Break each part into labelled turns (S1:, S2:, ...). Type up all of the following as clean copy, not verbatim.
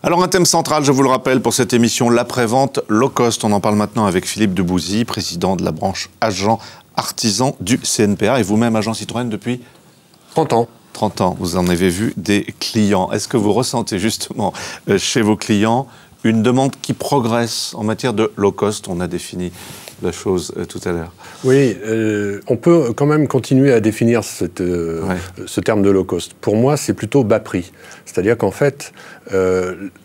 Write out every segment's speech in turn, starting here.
S1: Alors un thème central, je vous le rappelle, pour cette émission, l'après-vente low cost. On en parle maintenant avec Philippe Debouzy, président de la branche agent artisan du CNPA et vous-même agent Citroën depuis
S2: 30 ans.
S1: 30 ans, vous en avez vu des clients. Est-ce que vous ressentez justement chez vos clients une demande qui progresse en matière de low cost? On a défini la chose tout à l'heure.
S2: Oui, on peut quand même continuer à définir ce terme de low cost. Pour moi, c'est plutôt bas prix. C'est-à-dire qu'en fait,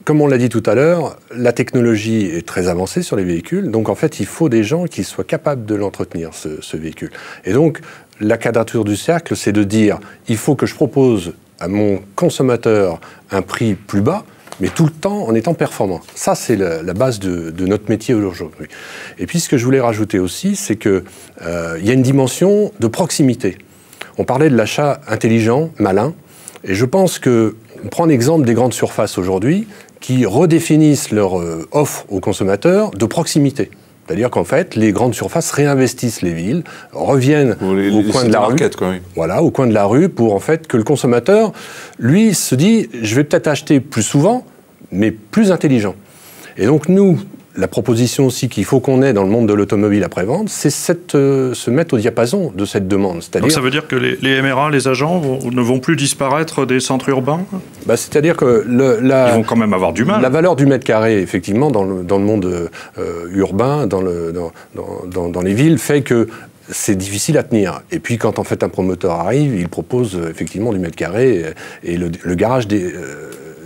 S2: comme on l'a dit tout à l'heure, la technologie est très avancée sur les véhicules. Donc en fait, il faut des gens qui soient capables de l'entretenir, ce véhicule. Et donc, la quadrature du cercle, c'est de dire, il faut que je propose à mon consommateur un prix plus bas, mais tout le temps en étant performant. Ça, c'est la base de notre métier aujourd'hui. Et puis, ce que je voulais rajouter aussi, c'est qu'il y a une dimension de proximité. On parlait de l'achat intelligent, malin, et je pense qu'on prend l'exemple des grandes surfaces aujourd'hui qui redéfinissent leur offre aux consommateurs de proximité. C'est-à-dire qu'en fait, les grandes surfaces réinvestissent les villes, reviennent au coin de la rue, voilà, au coin de la rue, pour en fait que le consommateur, lui, se dit, je vais peut-être acheter plus souvent, mais plus intelligent. Et donc nous, la proposition aussi qu'il faut qu'on ait dans le monde de l'automobile après-vente, c'est se mettre au diapason de cette demande.
S3: Donc ça veut dire que les MRA, les agents, ne vont plus disparaître des centres urbains?
S2: C'est-à-dire que
S3: ils vont quand même avoir du mal.
S2: La valeur du mètre carré, effectivement, dans le monde urbain, dans les villes, fait que c'est difficile à tenir. Et puis, quand en fait un promoteur arrive, il propose effectivement du mètre carré et le garage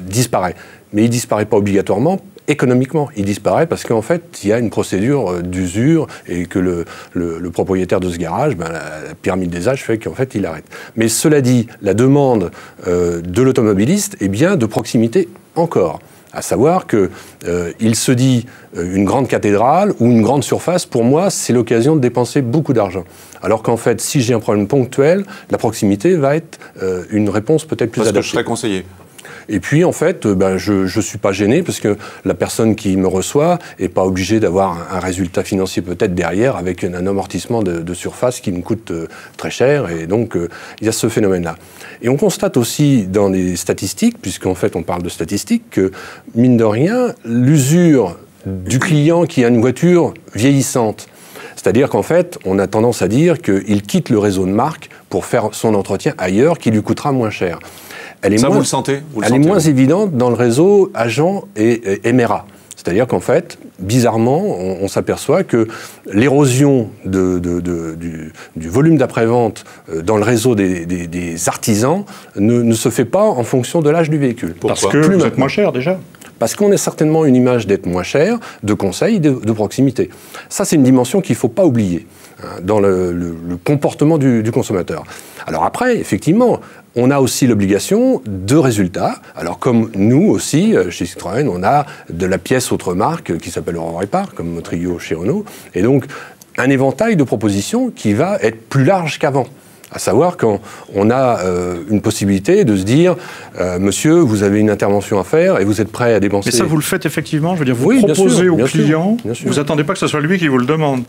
S2: disparaît. Mais il ne disparaît pas obligatoirement économiquement. Il disparaît parce qu'en fait, il y a une procédure d'usure et que le propriétaire de ce garage, la pyramide des âges fait qu'en fait, il arrête. Mais cela dit, la demande de l'automobiliste est bien de proximité encore. À savoir qu'il se dit une grande cathédrale ou une grande surface, pour moi, c'est l'occasion de dépenser beaucoup d'argent. Alors qu'en fait, si j'ai un problème ponctuel, la proximité va être une réponse peut-être plus adaptée.
S1: Parce que je serais conseillé.
S2: Et puis, en fait, je ne suis pas gêné parce que la personne qui me reçoit n'est pas obligée d'avoir un résultat financier peut-être derrière avec un amortissement de surface qui me coûte très cher. Et donc, il y a ce phénomène-là. Et on constate aussi dans les statistiques, puisqu'en fait, on parle de statistiques, que, mine de rien, l'usure du client qui a une voiture vieillissante, c'est-à-dire qu'en fait, on a tendance à dire qu'il quitte le réseau de marque pour faire son entretien ailleurs, qui lui coûtera moins cher.
S1: Vous le sentez?
S2: Elle est moins évidente dans le réseau agent et MRA. C'est-à-dire qu'en fait, bizarrement, on s'aperçoit que l'érosion du volume d'après-vente dans le réseau des artisans ne se fait pas en fonction de l'âge du véhicule.
S3: Parce que vous êtes moins cher déjà.
S2: Parce qu'on a certainement une image d'être moins cher, de conseil, de proximité. Ça, c'est une dimension qu'il ne faut pas oublier dans le comportement du consommateur. Alors après, effectivement, on a aussi l'obligation de résultats. Alors comme nous aussi, chez Citroën, on a de la pièce autre marque qui s'appelle Eurorépar, comme Motrio chez Renault, et donc un éventail de propositions qui va être plus large qu'avant. À savoir qu'on a une possibilité de se dire monsieur, vous avez une intervention à faire et vous êtes prêt à dépenser...
S3: Mais ça, vous le faites effectivement? Je veux dire, vous proposez au client, vous n'attendez pas que ce soit lui qui vous le demande?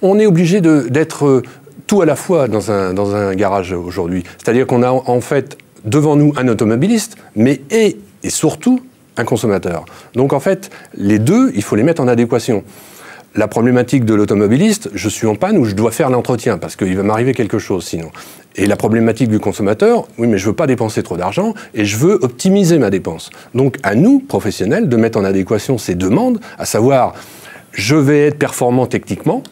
S2: On est obligé d'être tout à la fois dans un garage aujourd'hui. C'est-à-dire qu'on a en fait devant nous un automobiliste, mais et surtout un consommateur. Donc en fait, les deux, il faut les mettre en adéquation. La problématique de l'automobiliste, je suis en panne ou je dois faire l'entretien parce qu'il va m'arriver quelque chose sinon. Et la problématique du consommateur, oui, mais je ne veux pas dépenser trop d'argent et je veux optimiser ma dépense. Donc à nous, professionnels, de mettre en adéquation ces demandes, à savoir, je vais être performant techniquement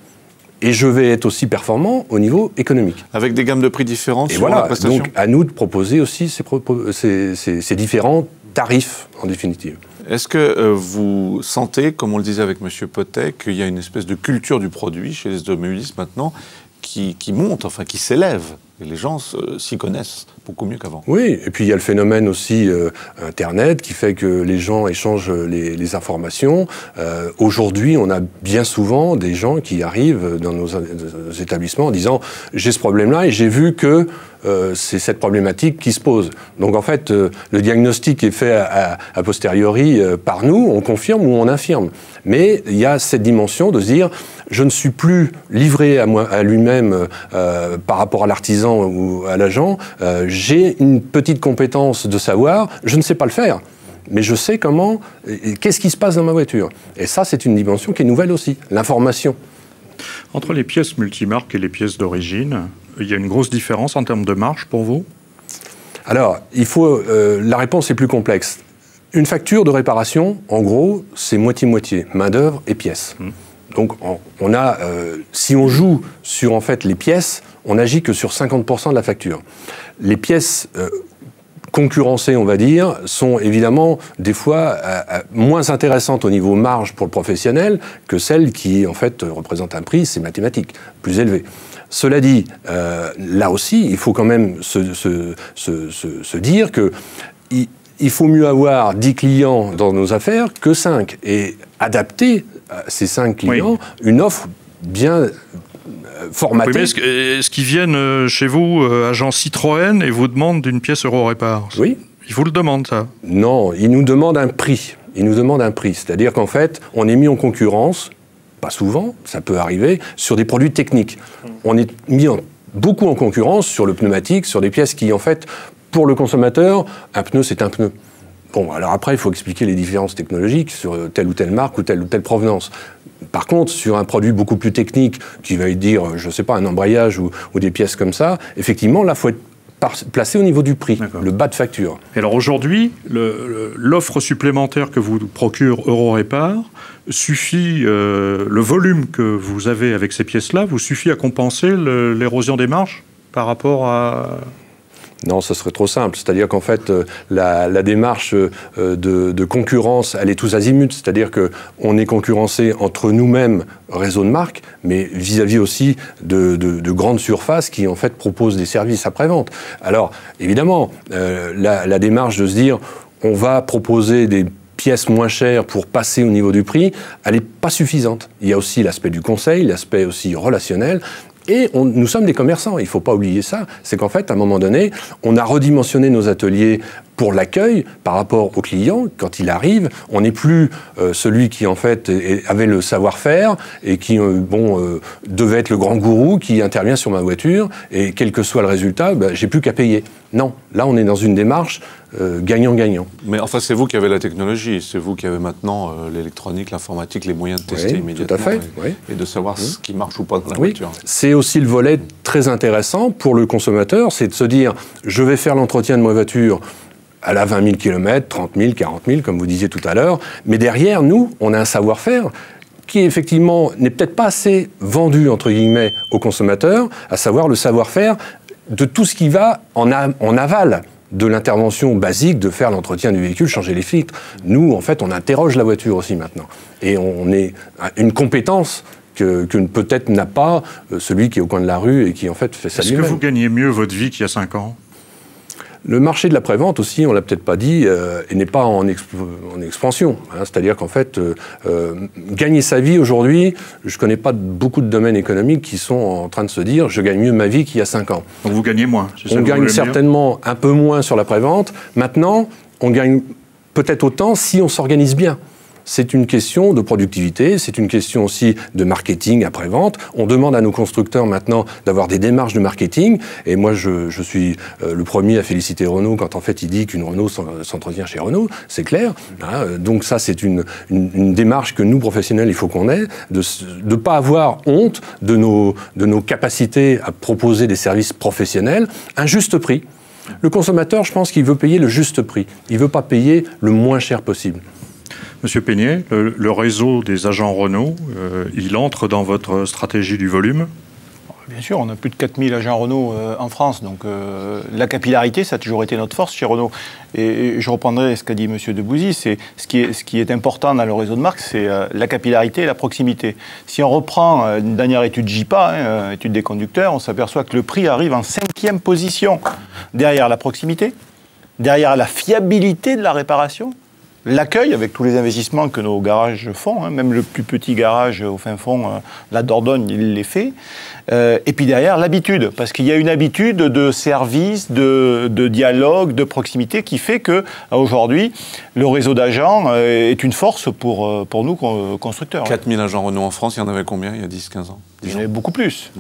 S2: et je vais être aussi performant au niveau économique.
S1: Avec des gammes de prix différentes
S2: et
S1: sur la prestation.
S2: Donc à nous de proposer aussi ces différents tarifs en définitive.
S1: Est-ce que vous sentez, comme on le disait avec M. Potet, qu'il y a une espèce de culture du produit chez les automobilistes maintenant qui monte, enfin qui s'élève? Et les gens s'y connaissent beaucoup mieux qu'avant.
S2: Oui, et puis il y a le phénomène aussi Internet qui fait que les gens échangent les informations. Aujourd'hui, on a bien souvent des gens qui arrivent dans nos établissements en disant « j'ai ce problème-là et j'ai vu que c'est cette problématique qui se pose ». Donc en fait, le diagnostic est fait a posteriori par nous, on confirme ou on infirme. Mais il y a cette dimension de se dire « je ne suis plus livré à lui-même par rapport à l'artisan ou à l'agent, j'ai une petite compétence de savoir, je ne sais pas le faire. mais je sais comment, qu'est-ce qui se passe dans ma voiture. Et ça, c'est une dimension qui est nouvelle aussi, l'information.
S3: Entre les pièces multimarques et les pièces d'origine, il y a une grosse différence en termes de marge pour vous?
S2: Alors, la réponse est plus complexe. Une facture de réparation, en gros, c'est moitié-moitié, main-d'œuvre et pièces. Donc, si on joue sur en fait, les pièces, on n'agit que sur 50% de la facture. Les pièces concurrencées, on va dire, sont évidemment des fois moins intéressantes au niveau marge pour le professionnel que celles qui, en fait, représentent un prix, c'est mathématique, plus élevé. Cela dit, là aussi, il faut quand même se dire que il faut mieux avoir 10 clients dans nos affaires que 5 et adapter à ces 5 clients une offre bien formatée.
S3: Oui, mais est-ce qu'ils viennent chez vous, agent Citroën, et vous demandent une pièce Eurorépar?
S2: Oui.
S3: Ils vous le demandent, ça?
S2: Non, ils nous demandent un prix. Ils nous demandent un prix. C'est-à-dire qu'en fait, on est mis en concurrence, pas souvent, ça peut arriver, sur des produits techniques. On est mis beaucoup en concurrence sur le pneumatique, sur des pièces qui, en fait, pour le consommateur, un pneu, c'est un pneu. Bon, alors après, il faut expliquer les différences technologiques sur telle ou telle marque ou telle provenance. Par contre, sur un produit beaucoup plus technique, qui va dire, je ne sais pas, un embrayage ou des pièces comme ça, effectivement, là, il faut être placé au niveau du prix, le bas de facture.
S3: Et alors aujourd'hui, l'offre supplémentaire que vous procure Eurorépar suffit, le volume que vous avez avec ces pièces-là, vous suffit à compenser l'érosion des marges par rapport à...
S2: Non, ce serait trop simple. C'est-à-dire qu'en fait, la démarche de concurrence, elle est tous azimuts. C'est-à-dire qu'on est concurrencé entre nous-mêmes, réseau de marques, mais vis-à-vis aussi de grandes surfaces qui, en fait, proposent des services après-vente. Alors, évidemment, la démarche de se dire, on va proposer des pièces moins chères pour passer au niveau du prix, elle n'est pas suffisante. Il y a aussi l'aspect du conseil, l'aspect aussi relationnel. Et nous sommes des commerçants, il ne faut pas oublier ça. C'est qu'en fait, à un moment donné, on a redimensionné nos ateliers pour l'accueil par rapport au client. Quand il arrive, on n'est plus celui qui, en fait, avait le savoir-faire et qui, devait être le grand gourou qui intervient sur ma voiture. Et quel que soit le résultat, j'ai plus qu'à payer. Non, là, on est dans une démarche gagnant-gagnant.
S1: Mais enfin, c'est vous qui avez la technologie, c'est vous qui avez maintenant l'électronique, l'informatique, les moyens de tester immédiatement.
S2: Tout à fait.
S1: Et de savoir ce qui marche ou pas dans la voiture.
S2: C'est aussi le volet très intéressant pour le consommateur, c'est de se dire, je vais faire l'entretien de ma voiture à la 20 000 km, 30 000, 40 000, comme vous disiez tout à l'heure, mais derrière, nous, on a un savoir-faire qui, effectivement, n'est peut-être pas assez vendu, entre guillemets, aux consommateurs, à savoir le savoir-faire de tout ce qui va en aval de l'intervention basique de faire l'entretien du véhicule, changer les filtres. Nous, en fait, on interroge la voiture aussi maintenant. Et on est une compétence que peut-être n'a pas celui qui est au coin de la rue et qui, en fait, fait ça lui-même.
S3: Est-ce que vous gagnez mieux votre vie qu'il y a 5 ans ?
S2: Le marché de la prévente aussi, on ne l'a peut-être pas dit, et n'est pas en expansion. C'est-à-dire qu'en fait, gagner sa vie aujourd'hui, je ne connais pas beaucoup de domaines économiques qui sont en train de se dire « je gagne mieux ma vie qu'il y a 5 ans ».
S3: Donc vous gagnez moins.
S2: On gagne certainement un peu moins sur la prévente. Maintenant, on gagne peut-être autant si on s'organise bien. C'est une question de productivité, c'est une question aussi de marketing après-vente. On demande à nos constructeurs maintenant d'avoir des démarches de marketing. Et moi, je suis le premier à féliciter Renault quand en fait il dit qu'une Renault s'entretient chez Renault. C'est clair. Donc ça, c'est une démarche que nous, professionnels, il faut qu'on ait, de ne pas avoir honte de nos capacités à proposer des services professionnels, un juste prix. Le consommateur, je pense qu'il veut payer le juste prix. Il ne veut pas payer le moins cher possible.
S3: Monsieur Peignet, le réseau des agents Renault, il entre dans votre stratégie du volume ?
S4: Bien sûr, on a plus de 4000 agents Renault en France, donc la capillarité, ça a toujours été notre force chez Renault. Et je reprendrai ce qu'a dit M. Debouzy, c'est ce qui est important dans le réseau de marque, c'est la capillarité et la proximité. Si on reprend une dernière étude JIPA, étude des conducteurs, on s'aperçoit que le prix arrive en 5e position, derrière la proximité, derrière la fiabilité de la réparation, l'accueil, avec tous les investissements que nos garages font, même le plus petit garage au fin fond, la Dordogne, il les fait. Et puis derrière, l'habitude, parce qu'il y a une habitude de service, de dialogue, de proximité qui fait qu'aujourd'hui, le réseau d'agents est une force pour nous, constructeurs.
S1: 4000 agents Renault en France, il y en avait combien il y a 10-15 ans ?
S4: Il y en avait beaucoup plus.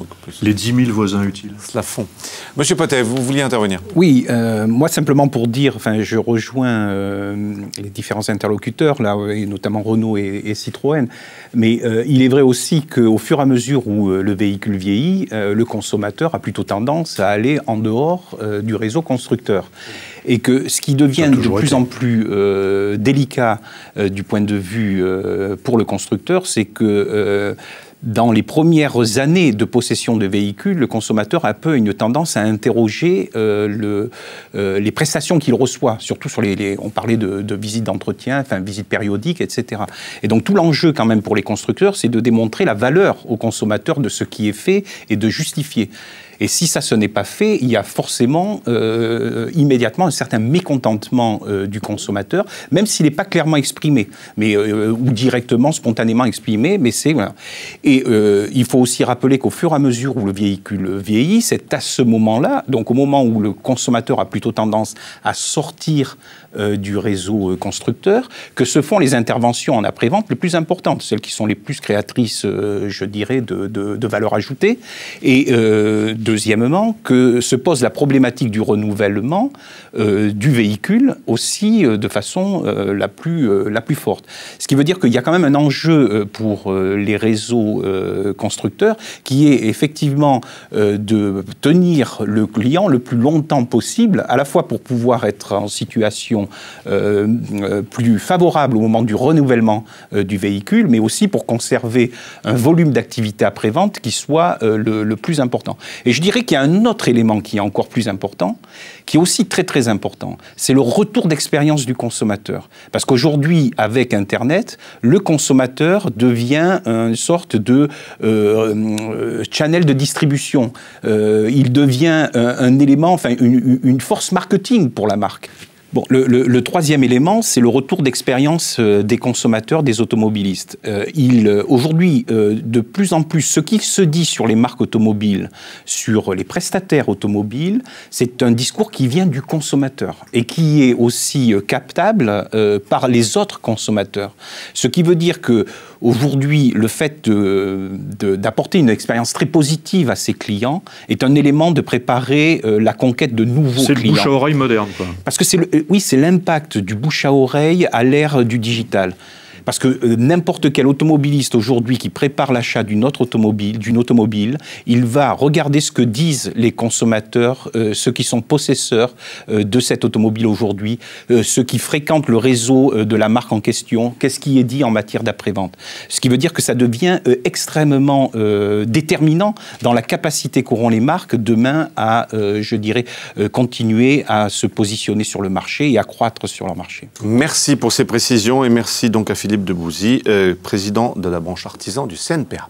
S3: Les 10 000 voisins utiles.
S1: Cela fond. Monsieur Potet, vous vouliez intervenir?
S5: Oui, moi simplement pour dire, je rejoins les différents interlocuteurs, là, et notamment Renault et Citroën, mais il est vrai aussi qu'au fur et à mesure où le véhicule vieillit, le consommateur a plutôt tendance à aller en dehors du réseau constructeur. Et que ce qui devient de plus en plus délicat du point de vue pour le constructeur, c'est que dans les premières années de possession de véhicules, le consommateur a un peu une tendance à interroger les prestations qu'il reçoit, surtout sur on parlait de visites d'entretien, visites périodiques, etc. Et donc tout l'enjeu quand même pour les constructeurs, c'est de démontrer la valeur au consommateur de ce qui est fait et de justifier. Et si ça, ce n'est pas fait, il y a forcément immédiatement un certain mécontentement du consommateur, même s'il n'est pas clairement exprimé, mais, ou directement, spontanément exprimé, mais c'est... Voilà. Et il faut aussi rappeler qu'au fur et à mesure où le véhicule vieillit, c'est à ce moment-là, donc au moment où le consommateur a plutôt tendance à sortir du réseau constructeur, que se font les interventions en après-vente les plus importantes, celles qui sont les plus créatrices, je dirais, de valeur ajoutée. Et deuxièmement, que se pose la problématique du renouvellement du véhicule aussi de façon la plus forte. Ce qui veut dire qu'il y a quand même un enjeu pour les réseaux constructeurs qui est effectivement de tenir le client le plus longtemps possible, à la fois pour pouvoir être en situation plus favorable au moment du renouvellement du véhicule, mais aussi pour conserver un volume d'activité après-vente qui soit le plus important. Et je dirais qu'il y a un autre élément qui est encore plus important, qui est aussi très très important, c'est le retour d'expérience du consommateur. Parce qu'aujourd'hui, avec Internet, le consommateur devient une sorte de channel de distribution. Il devient un élément, une force marketing pour la marque. Bon, le troisième élément, c'est le retour d'expérience des consommateurs, des automobilistes. Aujourd'hui, de plus en plus, ce qui se dit sur les marques automobiles, sur les prestataires automobiles, c'est un discours qui vient du consommateur et qui est aussi captable par les autres consommateurs. Ce qui veut dire que aujourd'hui, le fait d'apporter une expérience très positive à ses clients est un élément de préparer la conquête de nouveaux clients.
S3: C'est le bouche à oreille moderne, quoi.
S5: Parce que c'est l'impact du bouche à oreille à l'ère du digital. Parce que n'importe quel automobiliste aujourd'hui qui prépare l'achat d'une automobile, il va regarder ce que disent les consommateurs, ceux qui sont possesseurs de cette automobile aujourd'hui, ceux qui fréquentent le réseau de la marque en question, qu'est-ce qui est dit en matière d'après-vente. Ce qui veut dire que ça devient extrêmement déterminant dans la capacité qu'auront les marques demain à, je dirais, continuer à se positionner sur le marché et à croître sur leur marché.
S1: Merci pour ces précisions et merci donc à Philippe Debouzy, président de la branche artisan du CNPA.